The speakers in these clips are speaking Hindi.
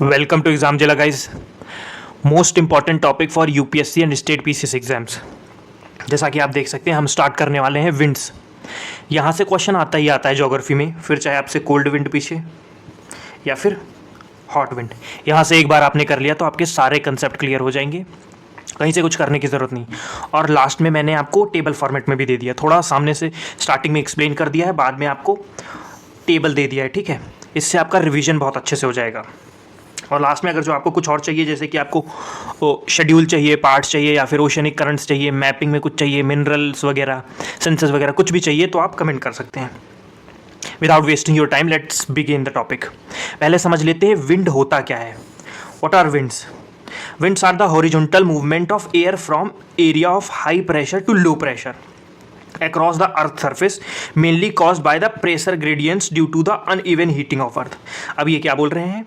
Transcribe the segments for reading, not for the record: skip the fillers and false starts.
वेलकम टू एग्जाम जिला guys. Most important topic for UPSC and state PCS exams. जैसा कि आप देख सकते हैं हम स्टार्ट करने वाले हैं विंड्स। यहाँ से क्वेश्चन आता ही आता है ज्योग्राफी में, फिर चाहे आपसे कोल्ड विंड पूछे या फिर हॉट विंड। यहाँ से एक बार आपने कर लिया तो आपके सारे कंसेप्ट क्लियर हो जाएंगे, कहीं से कुछ करने की ज़रूरत नहीं। और लास्ट में मैंने आपको टेबल फॉर्मेट में भी दे दिया, थोड़ा सामने से स्टार्टिंग में एक्सप्लेन कर दिया है, बाद में आपको टेबल दे दिया है, ठीक है। इससे आपका रिवीजन बहुत अच्छे से हो जाएगा। और लास्ट में अगर जो आपको कुछ और चाहिए, जैसे कि आपको शेड्यूल चाहिए, पार्ट्स चाहिए, या फिर ओशनिक करंट्स चाहिए, मैपिंग में कुछ चाहिए, मिनरल्स वगैरह, सेंसस वगैरह, कुछ भी चाहिए तो आप कमेंट कर सकते हैं। Without wasting your time let's begin the topic. पहले समझ लेते हैं विंड होता क्या है। What are winds? Winds are the horizontal movement of air from area of high pressure to low pressure across the earth surface mainly caused by the pressure gradients due to the uneven heating of earth। अब ये क्या बोल रहे हैं?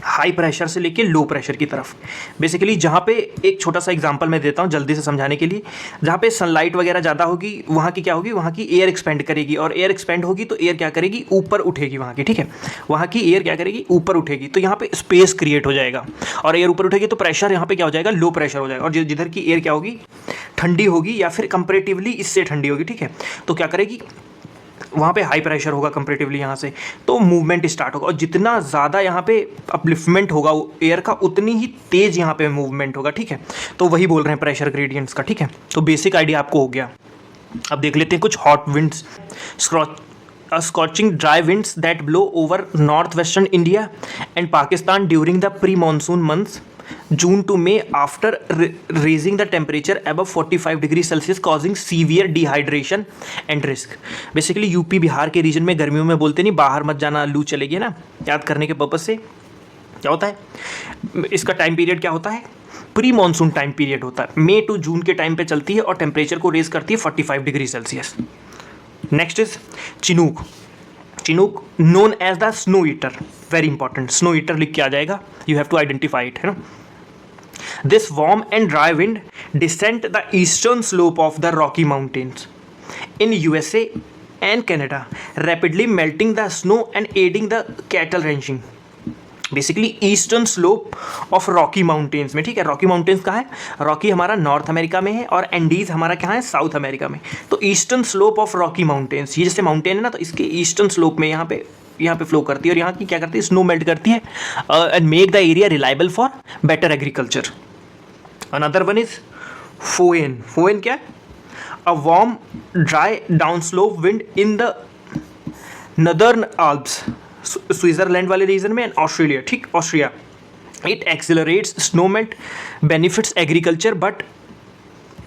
हाई प्रेशर से लेके लो प्रेशर की तरफ। बेसिकली जहाँ पे एक छोटा सा एग्जांपल मैं देता हूँ जल्दी से समझाने के लिए। जहाँ पे सनलाइट वगैरह ज़्यादा होगी वहाँ की क्या होगी, वहाँ की एयर एक्सपेंड करेगी, और एयर एक्सपेंड होगी तो एयर क्या करेगी, ऊपर उठेगी वहाँ की, ठीक है। वहाँ की एयर क्या करेगी, ऊपर उठेगी, तो यहाँ पे स्पेस क्रिएट हो जाएगा, और एयर ऊपर उठेगी तो प्रेशर यहाँ पे क्या हो जाएगा, लो प्रेशर हो जाएगा। और जिधर की एयर क्या होगी, ठंडी होगी, या फिर कंपेरेटिवली इससे ठंडी होगी, ठीक है। तो क्या करेगी, वहाँ पे हाई प्रेशर होगा कंपेरेटिवली यहाँ से, तो मूवमेंट स्टार्ट होगा। और जितना ज़्यादा यहाँ पे अपलिफ्टमेंट होगा एयर का, उतनी ही तेज़ यहाँ पे मूवमेंट होगा, ठीक है। तो वही बोल रहे हैं प्रेशर ग्रेडियंट्स का, ठीक है। तो बेसिक आइडिया आपको हो गया। अब देख लेते हैं कुछ hot winds. Scorching dry winds that blow over north western India and Pakistan during the pre monsoon months June to May after raising the temperature above 45 degree Celsius causing severe dehydration and risk। Basically UP Bihar के रीजन में गर्मियों में बोलते नहीं बाहर मत जाना, लू चलेगी ना, याद करने के पर्पज से। क्या होता है इसका टाइम पीरियड, क्या होता है, प्री मानसून टाइम पीरियड होता है, मई टू जून के टाइम पे चलती है और टेम्परेचर को रेज करती है 45 degree Celsius. Next is Chinook. Chinook known as the snow eater, very important, snow eater लिख के आ जाएगा, you have to identify it, है ना। This warm and dry wind descend the eastern slope of the Rocky Mountains in USA and Canada, rapidly melting the snow and aiding the cattle ranching। Basically eastern slope of Rocky mountains में, ठीक है। रॉकी माउंटेन्स कहाँ है, रॉकी हमारा नॉर्थ अमेरिका में है और एंडीज हमारा कहाँ है, साउथ अमेरिका में। तो eastern slope of Rocky mountains, ये जैसे माउंटेन है ना, तो इसके ईस्टर्न स्लोप में यहाँ पे फ्लो करती है, और यहाँ की क्या करती है, स्नो मेल्ट करती है and make the area reliable for better agriculture. Another one is foehn. Foehn क्या है, a warm dry down slope wind in the northern Alps, Switzerland वाले रीजन में, एंड ऑस्ट्रेलिया, ठीक, Austria. It accelerates snow melt, benefits agriculture but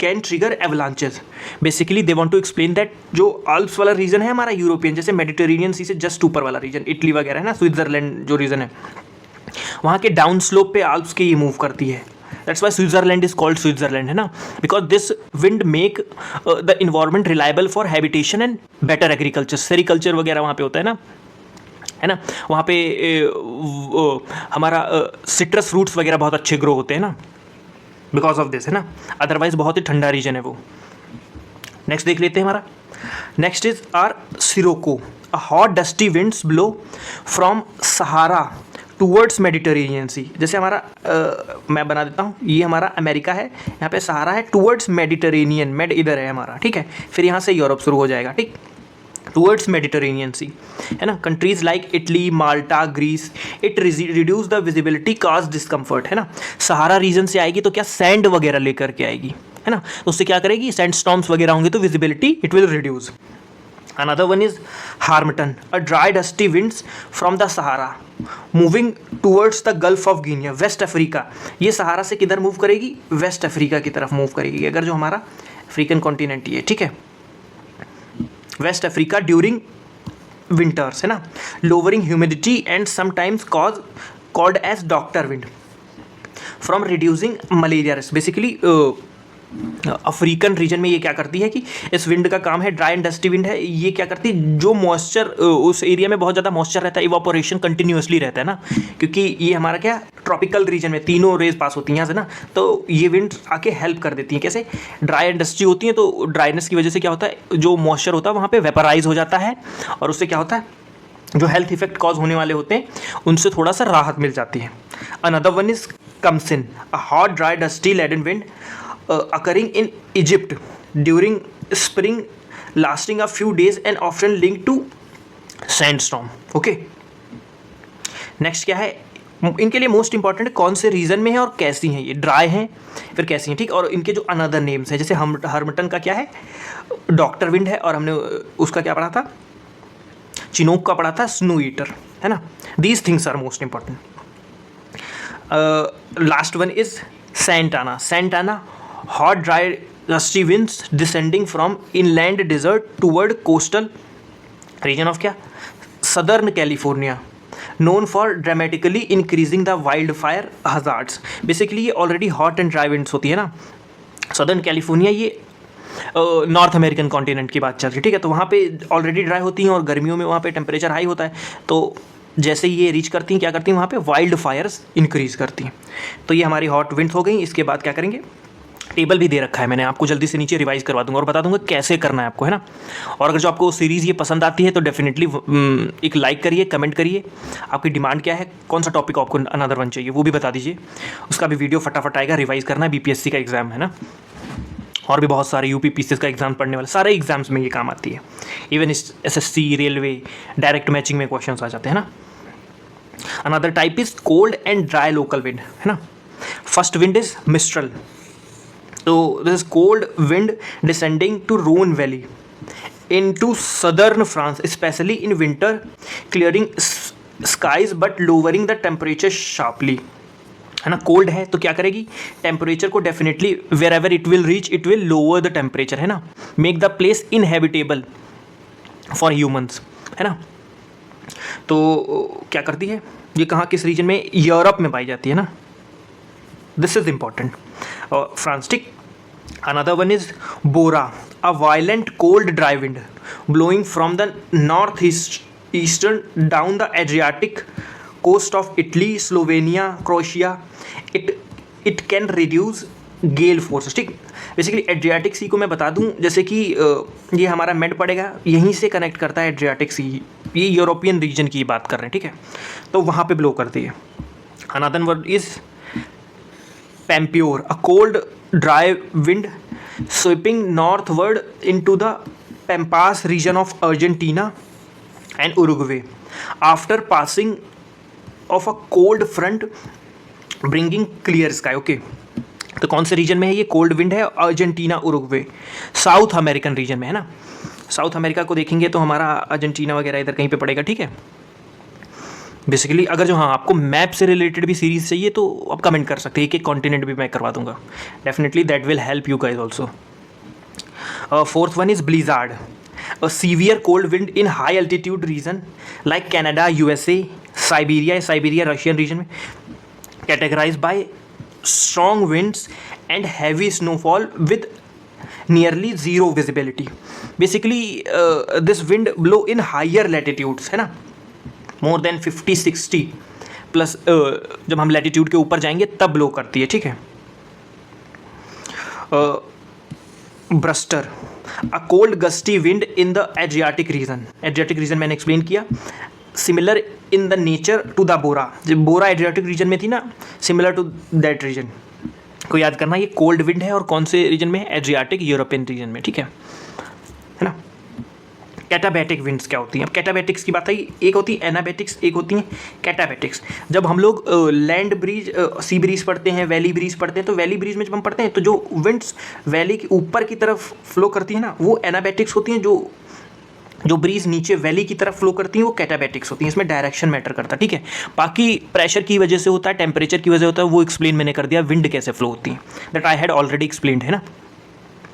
can trigger avalanches. Basically they want to explain that जो आल्प्स वाला रीजन है हमारा यूरोपियन, जैसे मेडिटेरेनियन सी से जस्ट ऊपर वाला रीजन, इटली वगैरह है ना, स्विट्जरलैंड जो रीजन है, वहाँ के डाउन स्लोप पे आल्प्स के ये मूव करती है। That's why Switzerland is called Switzerland, है ना, because this wind make the environment reliable for habitation and better agriculture. Sericulture वगैरह वहाँ पे होता है ना, वहाँ पे हमारा सिट्रस फ्रूट्स वगैरह बहुत अच्छे ग्रो होते हैं ना, बिकॉज ऑफ दिस, है ना। अदरवाइज बहुत ही ठंडा रीजन है वो। नेक्स्ट देख लेते हैं हमारा। Next is are sirocco. A hot dusty winds blow from Sahara towards Mediterranean Sea. जैसे हमारा मैं बना देता हूँ, ये हमारा अमेरिका है, यहाँ पे सहारा है, टूवर्ड्स मेडिटेरेनियन, मेड इधर है हमारा, ठीक है। फिर यहाँ से यूरोप शुरू हो जाएगा, ठीक, टूवर्ड्स मेडिटेरेनियन सी, है ना। Countries like Italy, Malta, Greece, it reduce the visibility cause discomfort, है ना। सहारा रीजन से आएगी तो क्या, सैंड वगैरह लेकर के आएगी, है ना, तो उससे क्या करेगी, सैंड स्टॉर्म्स वगैरह होंगे तो visibility it will reduce. Another one is Harmattan, a dry dusty winds from the Sahara moving towards the Gulf of Guinea, west Africa. ये सहारा से किधर मूव करेगी, वेस्ट अफ्रीका की तरफ मूव करेगी, अगर जो हमारा अफ्रीकन कॉन्टिनेंट ये, ठीक है, वेस्ट अफ्रीका ड्यूरिंग विंटर्स, है ना, lowering humidity and sometimes called as doctor wind from reducing malaria risk. Basically African region में ये क्या करती है कि इस विंड का काम है, ड्राई एंड डस्टी विंड है, ये क्या करती है, जो मॉइस्चर उस एरिया में बहुत ज़्यादा मॉइस्चर रहता है, इवापोरेशन कंटिन्यूसली रहता है ना, क्योंकि ये हमारा क्या ट्रॉपिकल रीजन में तीनों रेज पास होती हैं यहाँ से ना, तो ये विंड आके हेल्प कर देती हैं। कैसे, ड्राई एंड डस्टी होती हैं तो ड्राइनेस की वजह से क्या होता है, जो मॉइस्चर होता है वहाँ पे वेपराइज हो जाता है, और उससे क्या होता है, जो हेल्थ इफेक्ट कॉज होने वाले होते हैं उनसे थोड़ा सा राहत मिल जाती है। Another one is khamsin, a hot dry dusty laden wind occurring in Egypt during spring lasting a few days and often link to sandstorm. Okay, next क्या है, इनके लिए मोस्ट इंपॉर्टेंट कौन से रीजन में है और कैसी हैं, ये ड्राई हैं फिर कैसी हैं, ठीक। और इनके जो अनदर नेम्स हैं, जैसे हर्मिटन का क्या है, डॉक्टर विंड है, और हमने उसका क्या पढ़ा था, चिनोक का पढ़ा था स्नो ईटर, है ना। These things are most important. Last one is Santa Ana. Santa Ana, hot dry gusty winds descending from inland desert toward coastal region of क्या, southern California, known for dramatically increasing the wildfire hazards। Basically ये already hot and dry winds होती है ना, सदर्न कैलिफोर्निया, ये नॉर्थ अमेरिकन कॉन्टिनेंट की बात चल रही है, ठीक है। तो वहाँ पे ऑलरेडी ड्राई होती हैं और गर्मियों में वहाँ पे टेम्परेचर हाई होता है, तो जैसे ये रीच करती हैं क्या करती हैं, वहाँ पे वाइल्ड फायर्स इंक्रीज़ करती हैं। तो ये हमारी हॉट विंड्स हो गई। इसके बाद क्या करेंगे, टेबल भी दे रखा है मैंने, आपको जल्दी से नीचे रिवाइज करवा दूंगा और बता दूंगा कैसे करना है आपको, है ना। और अगर जो आपको सीरीज़ ये पसंद आती है तो डेफिनेटली एक लाइक करिए, कमेंट करिए, आपकी डिमांड क्या है, कौन सा टॉपिक आपको अनदर वन चाहिए वो भी बता दीजिए, उसका भी वीडियो फटाफट आएगा। रिवाइज करना है, बीपीएससी का एग्ज़ाम है ना, और भी बहुत सारे यूपी पीसीएस का एग्जाम पढ़ने वाले सारे एग्जाम्स में ये काम आती है। Even SSC, railway, direct matching में क्वेश्चन आ जाते हैं ना। Another type is cold and dry local wind, है ना। फर्स्ट विंड इज मिस्ट्रल, तो this is cold wind descending to Rhone valley into southern France, especially in winter, clearing skies but lowering the temperature sharply, है ना। कोल्ड है तो क्या करेगी, टेम्परेचर को definitely wherever it will reach it will lower the temperature, है ना, make the place inhabitable for humans, है ना। तो क्या करती है ये, कहाँ किस रीजन में, यूरोप में पाई जाती है ना, दिस इज इंपॉर्टेंट। फ्रांस, ठीक। Another one is Bora, a violent cold dry wind blowing from the northeastern down the Adriatic coast of Italy, Slovenia, Croatia. It can reduce gale forces, ठीक। बेसिकली एड्रियाटिक सी को मैं बता दूं, जैसे कि ये हमारा मेड पड़ेगा, यहीं से कनेक्ट करता है एड्रियाटिक सी, ये यूरोपियन रीजन की बात कर रहे हैं, ठीक है। तो वहाँ पे ब्लो करती है। Another word is Pampior, a cold dry wind sweeping northward into the Pampas region of Argentina and Uruguay after passing of a cold front bringing clear sky। Okay, तो कौन से रीजन में है ये, कोल्ड विंड है, Argentina, Uruguay, south American region में, है ना। साउथ अमेरिका को देखेंगे तो हमारा अर्जेंटीना वगैरह इधर कहीं पे पड़ेगा, ठीक है। बेसिकली अगर जो, हाँ, आपको मैप से रिलेटेड भी सीरीज चाहिए तो आप कमेंट कर सकते हैं, एक कॉन्टिनेंट भी मैं करवा दूंगा, definitely that will help you guys also. Fourth one is blizzard, a severe cold wind in high altitude region like Canada, USA, Siberia Russian region में, categorize by strong winds and heavy snowfall with nearly zero visibility. Basically this wind blow in higher latitudes, है ना, मोर देन 50-60 प्लस, जब हम लैटिट्यूड के ऊपर जाएंगे तब ब्लो करती है, ठीक है। Bruster, a cold gusty wind in the Adriatic region. Adriatic region मैंने एक्सप्लेन किया, similar in the nature to the Bora. जब बोरा एड्रियाटिक रीजन में थी ना, सिमिलर टू दैट रीजन को याद करना, ये कोल्ड विंड है और कौन से रीजन में, एड्रियाटिक यूरोपियन रीजन में, ठीक है ना। कैटाबैटिक विंड्स क्या होती हैं, अब कैटाबैटिक्स की बात आई, एक होती है एनाबैटिक्स, एक होती हैं कैटाबैटिक्स। जब हम लोग लैंड ब्रीज, सी ब्रीज पढ़ते हैं, वैली ब्रीज पढ़ते हैं, तो वैली ब्रीज में जब हम पढ़ते हैं तो जो विंड्स वैली के ऊपर की तरफ फ्लो करती है ना, वो एनाबैटिक्स होती हैं। जो ब्रीज नीचे वैली की तरफ फ्लो करती हैं वो कैटाबैटिक्स होती हैं। इसमें डायरेक्शन मैटर करता है, ठीक है। बाकी प्रेशर की वजह से होता है, टेम्परेचर की वजह होता है, वो एक्सप्लेन मैंने कर दिया, विंड कैसे फ्लो होती है, that I had already explained, है ना।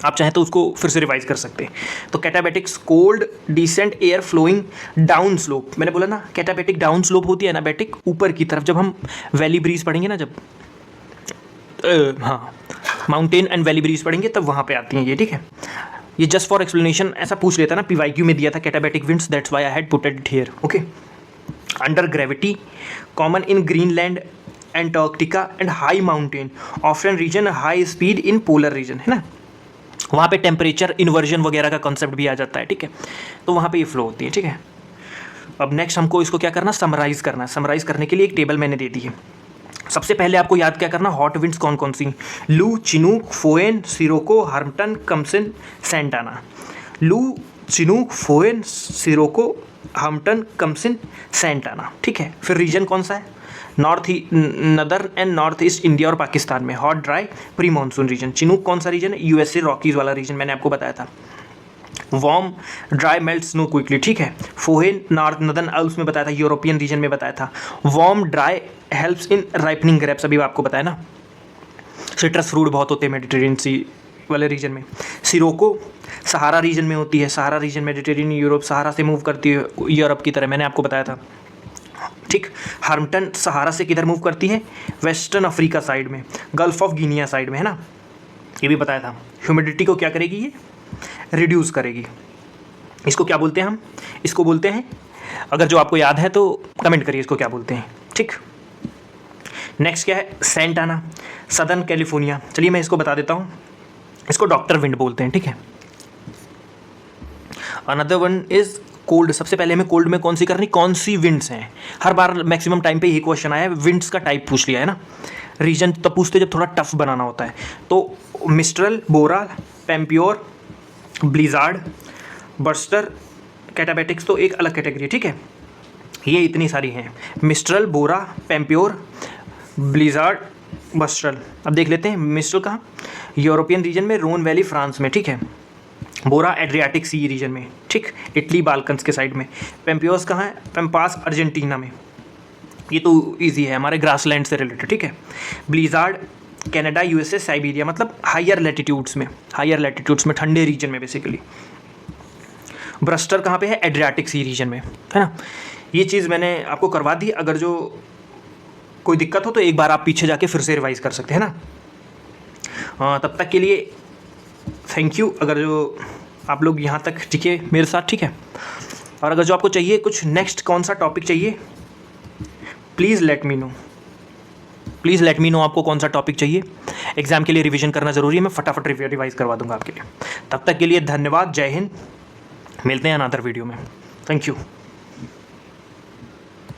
आप चाहें तो उसको फिर से रिवाइज कर सकते हैं। तो katabatics, cold descent air flowing down slope, मैंने बोला ना कैटाबैटिक डाउन स्लोप होती है, एनाबैटिक ऊपर की तरफ। जब हम वैली ब्रीज पढ़ेंगे ना, जब हाँ माउंटेन एंड वैली ब्रीज पढ़ेंगे तब वहाँ पे आती हैं ये, ठीक है। ये जस्ट फॉर एक्सप्लेनेशन ऐसा पूछ लेता ना, पीवाईक्यू में दिया था katabatic winds, that's why I had put it here, okay. Under gravity, common in Greenland, Antarctica and high mountain, often region, high speed in polar region, है ना। वहाँ पे टेम्परेचर इन्वर्जन वगैरह का कॉन्सेप्ट भी आ जाता है, ठीक है। तो वहाँ पे ये फ्लो होती है, ठीक है। अब नेक्स्ट हमको इसको क्या करना, समराइज करना है। समराइज करने के लिए एक टेबल मैंने दे दी है। सबसे पहले आपको याद क्या करना, हॉट विंड्स कौन कौन सी, लू, चिनूक, फोएन, सिरोको, हार्मटन, कमसिन, सेंट आना। लू, चिनूक, फोएन, सिरोको, हार्मटन, कमसिन, सेंट आना। ठीक है, फिर रीजन कौन सा है, नदर एंड नॉर्थ ईस्ट इंडिया और पाकिस्तान में, hot dry pre monsoon region. Chinook कौन सा रीजन है, यूएसए रॉकीज वाला रीजन, मैंने आपको बताया था। Warm dry melt snow quickly. ठीक है, फोहेन नॉर्थ नदर्न अल्प्स में बताया था, यूरोपियन रीजन में बताया था। Warm dry helps in ripening grapes, अभी आपको बताया ना, सिट्रस फ्रूट बहुत होते हैं मेडिटेरियन सी वाले रीजन में। सिरोको सहारा रीजन में होती है, सहारा रीजन मेडिटेरियन यूरोप, सहारा से मूव करती है यूरोप की तरह, मैंने आपको बताया था। ठीक, हार्मटन सहारा से किधर मूव करती है, वेस्टर्न अफ्रीका साइड में, गल्फ ऑफ गिनिया साइड में, है ना, ये भी बताया था। ह्यूमिडिटी को क्या करेगी, ये रिड्यूस करेगी। इसको क्या बोलते हैं हम, इसको बोलते हैं, अगर जो आपको याद है तो कमेंट करिए इसको क्या बोलते हैं। ठीक, नेक्स्ट क्या है, सेंट आना, सदर्न कैलिफोर्निया। चलिए मैं इसको बता देता हूँ, इसको डॉक्टर विंड बोलते हैं। ठीक है, अनदर वन इज कोल्ड। सबसे पहले हमें कोल्ड में कौन सी करनी, कौन सी विंड्स हैं। हर बार मैक्सिमम टाइम पे यही क्वेश्चन आया है, विंड्स का टाइप पूछ लिया है ना, रीजन तब पूछते जब थोड़ा टफ बनाना होता है। तो मिस्ट्रल, बोरा, पेम्प्योर, ब्लिजार्ड, बर्स्टर, कैटाबेटिक्स तो एक अलग कैटेगरी है। ठीक है, ये इतनी सारी हैं, मिस्ट्रल, बोरा, पेम्प्योर, ब्लिजार्ड, बर्स्टर। अब देख लेते हैं, मिस्ट्रल कहाँ, यूरोपियन रीजन में, रोन वैली फ्रांस में। ठीक है, बोरा एड्रियाटिक सी रीजन में, ठीक, इटली बाल्कन्स के साइड में। पेम्पियोस कहाँ है, पेम्पास अर्जेंटीना में, ये तो इजी है, हमारे ग्रासलैंड से रिलेटेड। ठीक है, ब्लिजार्ड कनाडा, यूएसए, साइबेरिया, मतलब हायर लैटिट्यूड्स में, ठंडे रीजन में बेसिकली। ब्रस्टर कहाँ पे है, एड्रियाटिक सी रीजन में, है ना। ये चीज़ मैंने आपको करवा दी, अगर जो कोई दिक्कत हो तो एक बार आप पीछे जाके फिर से रिवाइज कर सकते हैं ना। तब तक के लिए थैंक यू, अगर जो आप लोग यहाँ तक टिके मेरे साथ। ठीक है, और अगर जो आपको चाहिए कुछ नेक्स्ट कौन सा टॉपिक चाहिए, प्लीज़ लेट मी नो आपको कौन सा टॉपिक चाहिए। एग्जाम के लिए रिवीजन करना ज़रूरी है, मैं फटाफट रिवाइज करवा दूंगा आपके लिए। तब तक के लिए धन्यवाद, जय हिंद, मिलते हैं अनदर वीडियो में, थैंक यू।